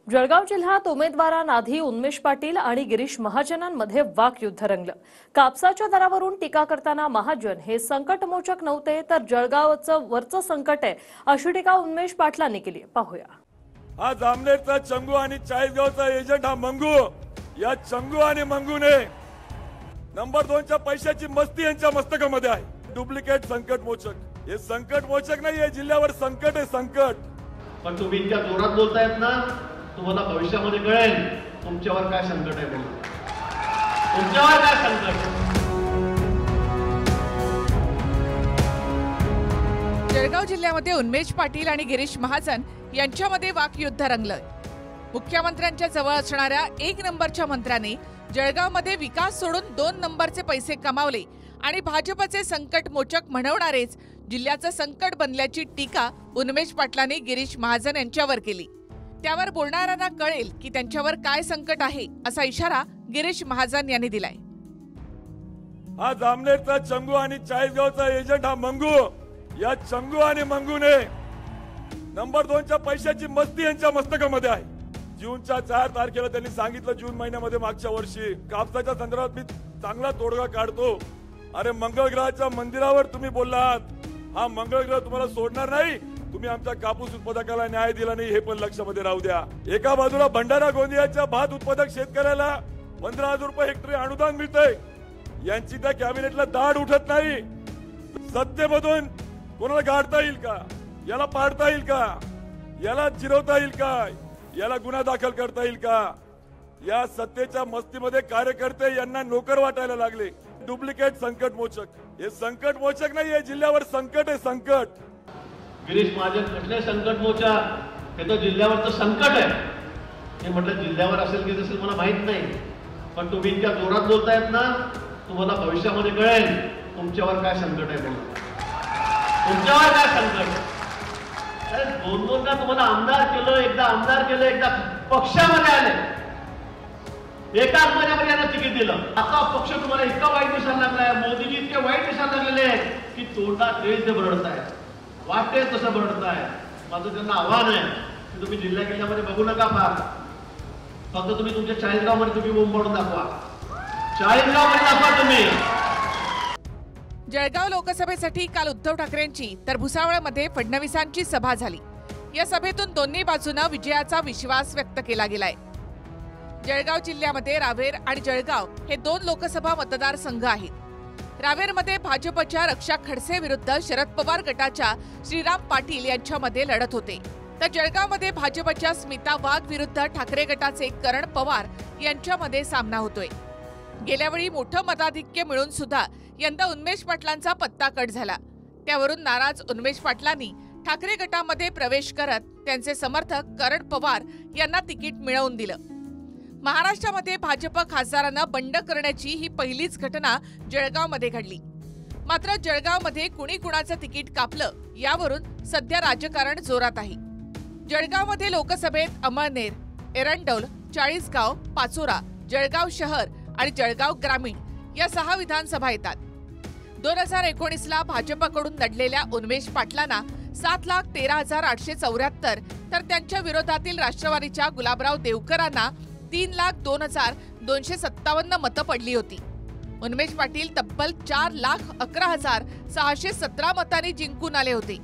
जळगाव जिल्ह्यात उमेदवारांआधी उन्मेष पाटील आणि गिरीश महाजनांमध्ये वाकयुद्ध रंगलं। कापसाच्या दरावरून टीका करताना महाजन हे संकटमोचक नव्हते तर जळगावचं वरचं संकट आहे अशी टीका उन्मेष पाटलांनी केली। पाहूया। हा जामनेरचा चंगू आणि चाळीसगावचा एजंट हा मंगू, या चंगू आणि मंगूने नंबर 2 च्या पैशाची मस्ती यांच्या मस्तकामध्ये आहे। डुप्लिकेट संकटमोचक, हे संकटमोचक नाही, हे जिल्ह्यावर संकट आहे, संकट। पण तुम्ही इतक्या जोरात बोलतायत ना, तुम्हाला भविष्यामध्ये कळेल तुमच्यावर काय संकट आहे म्हणून, तुमच्यावर काय संकट। जळगाव जिल्ह्यामध्ये उन्मेष पाटील आणि गिरीश महाजन यांच्यामध्ये वाकयुद्ध रंगलं। मुख्यमंत्र्यांच्या जवळ असणाऱ्या 1 नंबरच्या मंत्र्याने जळगावमध्ये विकास सोडून 2 नंबरचे पैसे कमावले आणि भाजपचे संकटमोचक म्हणवणारेच जिल्ह्याचं संकट बनल्याची टीका उन्मेष पाटलांनी गिरीश महाजन यांच्यावर केली। त्यावर बोलणाऱ्यांना कळेल की त्यांच्यावर काय संकट आहे असा इशारा गिरीश महाजन यांनी दिलाय। हा जामनेरचा चंगू आणि चाळीसगावचा एजंट हा मंगू, या चंगू आणि मंगूने नंबर 2 च्या पैशाची मस्ती यांच्या मस्तकामध्ये आहे। जूनच्या 4 तारखेला त्यांनी सांगितलं, जून महिन्यामध्ये मागच्या वर्षी कापसाच्या संदर्भात मी चांगला तोडगा काढतो। अरे मंगळ ग्रहाच्या मंदिरावर तुम्ही बोललात, हा मंगळ ग्रह तुम्हाला सोडणार नाही, तुम्ही आमच्या कापूस उत्पादकाला न्याय दिला नाही हे पण लक्षामध्ये राहू द्या। एका बाजूला भंडारा गोंदियाच्या भात उत्पादक शेतकऱ्याला 15,000 रुपये हेक्टरी अनुदान मिळतंय, यांची त्या कॅबिनेटला दाढ उठत नाही। सत्तेमधून कोणाला गाडता येईल का, याला पाडता येईल का, याला जिरवता येईल का, याला गुन्हा दाखल करता येईल का? या सत्तेच्या मस्तीमध्ये कार्यकर्ते यांना नोकर वाटायला लागले। डुप्लिकेट संकटमोचक, हे संकटमोचक नाही, हे जिल्ह्यावर संकट आहे, संकट। गिरीश महाजन कसले संकटमोचक, हे तर जिल्ह्यावरचं संकट आहे। हे म्हटलं जिल्ह्यावर असेल की नसेल मला माहित नाही, पण तुम्ही इतक्या जोरात बोलतायत ना, तुम्हाला भविष्यामध्ये कळेल तुमच्यावर काय संकट आहे म्हणून, तुमच्यावर काय संकट। अरे 2-2दा तुम्हाला आमदार केलं, एकदा आमदार केलं, एकदा पक्षामध्ये आले, एकाच महिन्यामध्ये यांना तिकीट दिलं। आता पक्ष तुम्हाला इतका वाईट दिसायला लागलाय, मोदीजी इतके वाईट दिसायला लागलेले आहेत की तोंडात तेच ते बरडतायत, वाटते तसं बरडताय। माझं त्यांना आव्हान आहे की तुम्ही जिल्हा किल्ल्यामध्ये बघू नका, फार फक्त तुम्ही तुमच्या चाळीसगावमध्ये तुम्ही बोंब पाडून दाखवा, चाळीसगावमध्ये दाखवा तुम्ही। जळगाव लोकसभेसाठी काल उद्धव ठाकरेंची तर भुसावळमध्ये फडणवीसांची सभा झाली। या सभेतून दोन्ही बाजूंना विजयाचा विश्वास व्यक्त केला गेलाय। जळगाव जिल्ह्यामध्ये रावेर आणि जळगाव हे 2 लोकसभा मतदारसंघ आहेत। रावेरमध्ये भाजपच्या रक्षा खडसे विरुद्ध शरद पवार गटाच्या श्रीराम पाटील यांच्यामध्ये लढत होते, तर जळगावमध्ये भाजपच्या स्मिता वाघ विरुद्ध ठाकरे गटाचे करण पवार यांच्यामध्ये सामना होतोय। गेल्यावेळी मोठं मताधिक्य मिळून सुद्धा यंदा उन्मेष पाटलांचा पत्ता कट झाला। त्यावरून नाराज उन्मेष पाटलांनी ठाकरे गटामध्ये प्रवेश करत त्यांचे समर्थक करण पवार यांना तिकीट मिळवून दिलं। महाराष्ट्रामध्ये भाजप खासदारांना बंड करण्याची ही पहिलीच घटना जळगावमध्ये घडली। मात्र जळगावमध्ये कुणी कुणाचं तिकीट कापलं यावरून सध्या राजकारण जोरात आहे। जळगावमध्ये लोकसभेत अमळनेर, एरंडोल, चाळीसगाव, पाचोरा, जळगाव शहर आणि जळगाव ग्रामीण या 6 विधानसभा येतात। 2019ला भाजपकडून लढलेल्या उन्मेष पाटलांना 7,13,874 तर त्यांच्या विरोधातील राष्ट्रवादीच्या गुलाबराव देवकरांना 3,02,257 मतं पडली होती। उन्मेष पाटील तब्बल 4,11,617 मतांनी जिंकून आले होते।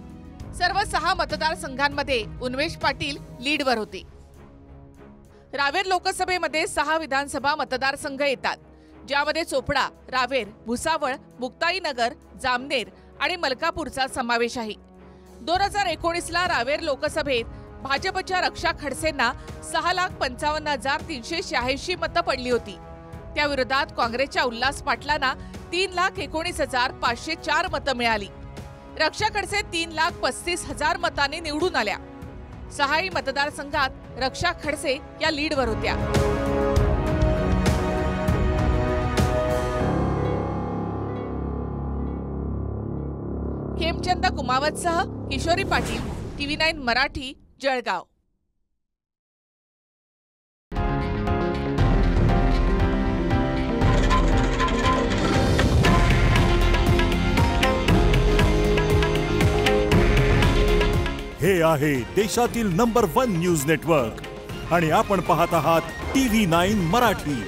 सर्व 6 मतदारसंघांमध्ये उन्मेष पाटील लीडवर होते। रावेर लोकसभेमध्ये 6 विधानसभा मतदारसंघ येतात, ज्यामध्ये चोपडा, रावेर, भुसावळ, मुक्ताईनगर, जामनेर आणि मलकापूरचा समावेश आहे। 2019ला रावेर लोकसभेत भाजपच्या रक्षा खडसेंना 6,55,386 मतं पडली होती। त्याविरोधात काँग्रेसच्या उल्हास पाटलांना 3,19,504 मतं मिळाली। रक्षा खडसे 3,35,000 मतांनी निवडून आल्या। 6ही मतदारसंघात रक्षा खडसे या लीडवर होत्या। खेमचंद कुमावतसह किशोरी पाटील, TV9 मराठी, जळगाव। हे आहे देशातील नंबर 1 न्यूज नेटवर्क आणि आपण पाहत आहात TV9 मराठी.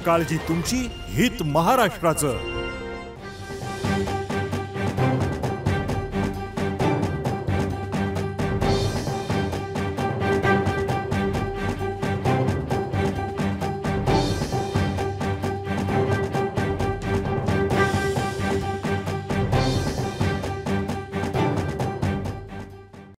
काळजी तुमची, हित महाराष्ट्राचं.